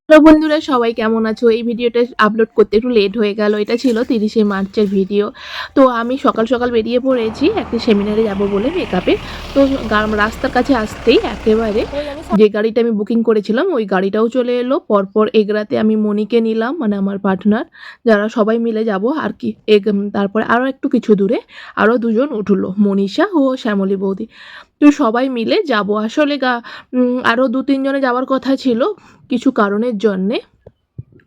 Hello বন্ধুরা, সবাই কেমন আছো? এই ভিডিওটা আপলোড করতে একটু লেট হয়ে গেল। এটা ছিল 30শে মার্চের ভিডিও। তো আমি সকাল সকাল বেরিয়ে পড়েছি একটি সেমিনারে যাব বলে মেকআপে। তো রাস্তার কাছে আসতেই একেবারে যে গাড়িটা আমি বুকিং করেছিলাম ওই গাড়িটাও চলে এলো। পরপর এগরাতে আমি মনিকে নিলাম, মানে আমার পার্টনার, যারা সবাই মিলে যাব আর কি। তারপরে আরও একটু কিছু দূরে আরও দুজন উঠলো, মনীষা ও শ্যামলী বৌদি। তো সবাই মিলে যাব। আসলে আরও 2-3 জনে যাওয়ার কথা ছিল, কিছু কারণের জন্যে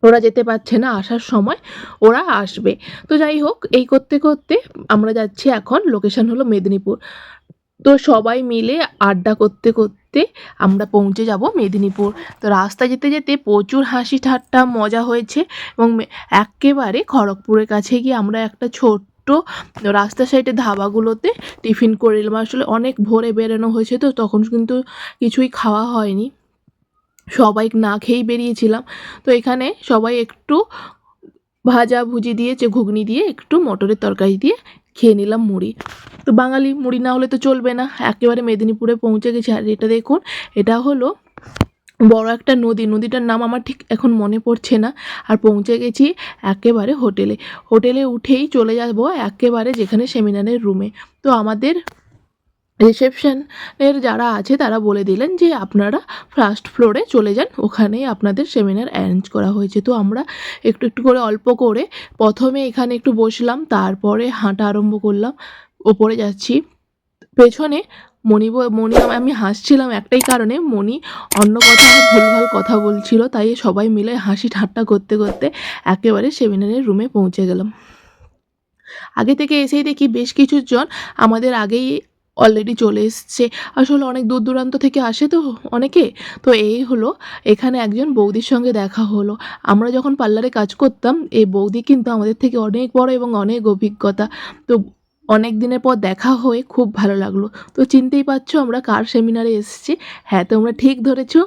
ওরা যেতে পারছে না, আসার সময় ওরা আসবে। তো যাই হোক, এই করতে করতে আমরা যাচ্ছি, এখন লোকেশন হলো মেদিনীপুর। তো সবাই মিলে আড্ডা করতে করতে আমরা পৌঁছে যাব মেদিনীপুর। তো রাস্তা যেতে যেতে প্রচুর হাসি ঠাট্টা মজা হয়েছে এবং একেবারে খড়গপুরের কাছে গিয়ে আমরা একটা ছোট্ট রাস্তার সাইডে ধাবাগুলোতে টিফিন করে নিলাম। আসলে অনেক ভোরে বেরোনো হয়েছে, তো তখন কিন্তু কিছুই খাওয়া হয়নি, সবাই না খেয়েই বেরিয়েছিলাম। তো এখানে সবাই একটু ভাজা ভুজি দিয়ে ঘুগনি দিয়ে একটু মটরের তরকারি দিয়ে খেয়ে নিলাম মুড়ি। তো বাঙালি মুড়ি না হলে তো চলবে না। একেবারে মেদিনীপুরে পৌঁছে গেছি। আর এটা দেখুন, এটা হলো বড় একটা নদীটার নাম আমার ঠিক এখন মনে পড়ছে না। আর পৌঁছে গেছি একেবারে হোটেলে উঠেই চলে যাব একেবারে যেখানে সেমিনারের রুমে। তো আমাদের রিসেপশনের যারা আছে তারা বলে দিলেন যে আপনারা ফার্স্ট ফ্লোরে চলে যান, ওখানেই আপনাদের সেমিনার অ্যারেঞ্জ করা হয়েছে। তো আমরা একটু একটু করে অল্প করে প্রথমে এখানে একটু বসলাম, তারপরে হাঁটা আরম্ভ করলাম। ওপরে যাচ্ছি, পেছনে মণি আমি হাসছিলাম একটাই কারণে, মণি অন্য কথা ভুলভাল কথা বলছিল, তাই সবাই মিলে হাসি ঠাট্টা করতে করতে একেবারে সেমিনারের রুমে পৌঁছে গেলাম। আগে থেকে এসেই দেখি বেশ কিছু জন আমাদের আগেই অলরেডি চলে এসছে। আসলে অনেক দূর দূরান্ত থেকে আসে তো অনেকে। তো এই হলো, এখানে একজন বৌদির সঙ্গে দেখা হলো। আমরা যখন পার্লারে কাজ করতাম, এই বৌদি কিন্তু আমাদের থেকে অনেক বড় এবং অনেক অভিজ্ঞতা। তো অনেক দিনের পর দেখা হয়ে খুব ভালো লাগলো। তো চিনতেই পারছো আমরা কার সেমিনারে এসেছি। হ্যাঁ, তোমরা ঠিক ধরেছো,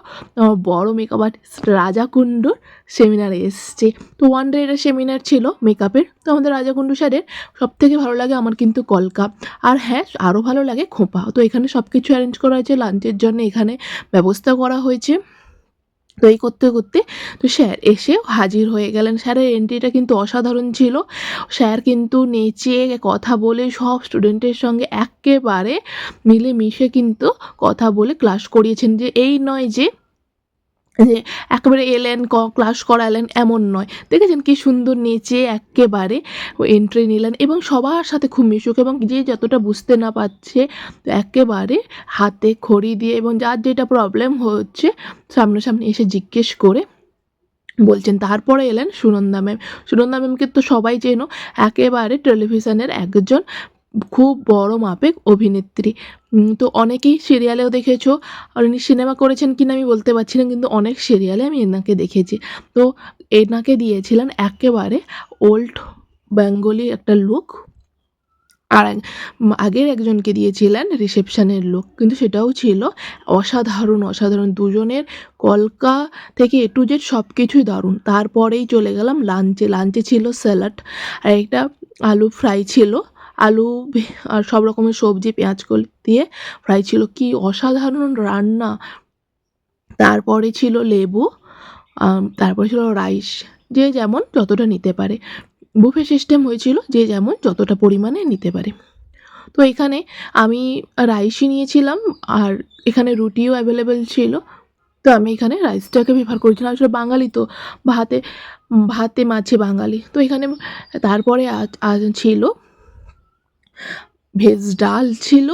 বড় মেকআপ আর্টিস্ট রাজা কুণ্ডুর সেমিনারে এসেছি। তো ওয়ান ডে এটা সেমিনার ছিল মেকআপের। তো আমাদের রাজা কুণ্ডু স্যারের সবথেকে ভালো লাগে আমার কিন্তু কলকা, আর হ্যাঁ আরও ভালো লাগে খোঁপা। তো এখানে সব কিছু অ্যারেঞ্জ করা হয়েছে, লাঞ্চের জন্য এখানে ব্যবস্থা করা হয়েছে। তো এই করতে করতে তো স্যার এসেও হাজির হয়ে গেলেন। স্যারের এন্ট্রিটা কিন্তু অসাধারণ ছিল। স্যার কিন্তু নেচে কথা বলে সব স্টুডেন্টের সঙ্গে একেবারে মিলেমিশে কিন্তু কথা বলে ক্লাস করিয়েছেন। যে এই নয় যে একেবারে এলেন ক্লাস করালেন, এমন নয়। দেখেছেন কি সুন্দর নেচে একেবারে এন্ট্রি নিলেন এবং সবার সাথে খুব মিশুক, এবং যে যতটা বুঝতে না পারছে একেবারে হাতে খড়ি দিয়ে এবং যার যেটা প্রবলেম হচ্ছে সামনাসামনি এসে জিজ্ঞেস করে বলছেন। তারপরে এলেন সুনন্দা ম্যামকে তো সবাই চেনো, একেবারে টেলিভিশনের একজন খুব বড় মাপের অভিনেত্রী। তো অনেকেই সিরিয়ালেও দেখেছো, আর উনি সিনেমা করেছেন কিনা আমি বলতে পারছি না, কিন্তু অনেক সিরিয়ালে আমি এনাকে দেখেছি। তো এনাকে দিয়েছিলেন একেবারে ওল্ড বেঙ্গলি একটা লুক, আর আগের একজনকে দিয়েছিলেন রিসেপশনের লুক, কিন্তু সেটাও ছিল অসাধারণ। দুজনের কলকা থেকে এ টু জেড সব কিছুই দারুণ। তারপরেই চলে গেলাম লাঞ্চে ছিল স্যালাড, আর একটা আলু ফ্রাই ছিল, আলু আর সব রকমের সবজি পেঁয়াজ কলি দিয়ে ফ্রাই ছিল, কি অসাধারণ রান্না। তারপরে ছিল লেবু, তারপরে ছিল রাইস, যে যেমন যতটা নিতে পারে। বুফে সিস্টেম হয়েছিল, যে যেমন যতটা পরিমাণে নিতে পারে। তো এখানে আমি রাইসই নিয়েছিলাম, আর এখানে রুটিও অ্যাভেলেবেল ছিল। তো আমি এখানে রাইসটাকে প্রেফার করেছিলাম, আসলে বাঙালি তো ভাতে মাছে বাঙালি। তো এখানে তারপরে ছিল ভেজ ডাল ছিল।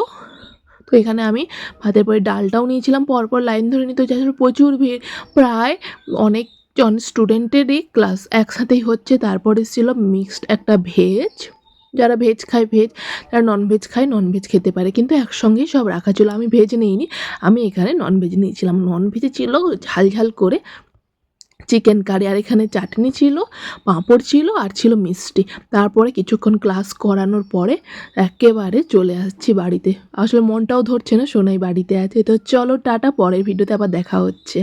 তো এখানে আমি ভাতের পরে ডালটাও নিয়েছিলাম, পরপর লাইন ধরে নিতে হচ্ছে, আসলে প্রচুর ভিড়, প্রায় অনেকজন স্টুডেন্টেরই ক্লাস একসাথেই হচ্ছে। তারপরে ছিল মিক্সড একটা ভেজ, যারা ভেজ খায় ভেজ, যারা ননভেজ খায় ননভেজ খেতে পারে, কিন্তু একসঙ্গেই সব রাখা ছিল। আমি ভেজ নিইনি, আমি এখানে ননভেজ নিয়েছিলাম। ননভেজে ছিল ঝাল করে চিকেন কারি, আর এখানে চাটনি ছিল, পাঁপড় ছিল, আর ছিল মিষ্টি। তারপরে কিছুক্ষণ ক্লাস করানোর পরে একেবারে চলে আসছি বাড়িতে। আসলে মনটাও ধরছে না, সোনাই বাড়িতে আছে। তো চলো টাটা, পরের ভিডিওতে আবার দেখা হচ্ছে।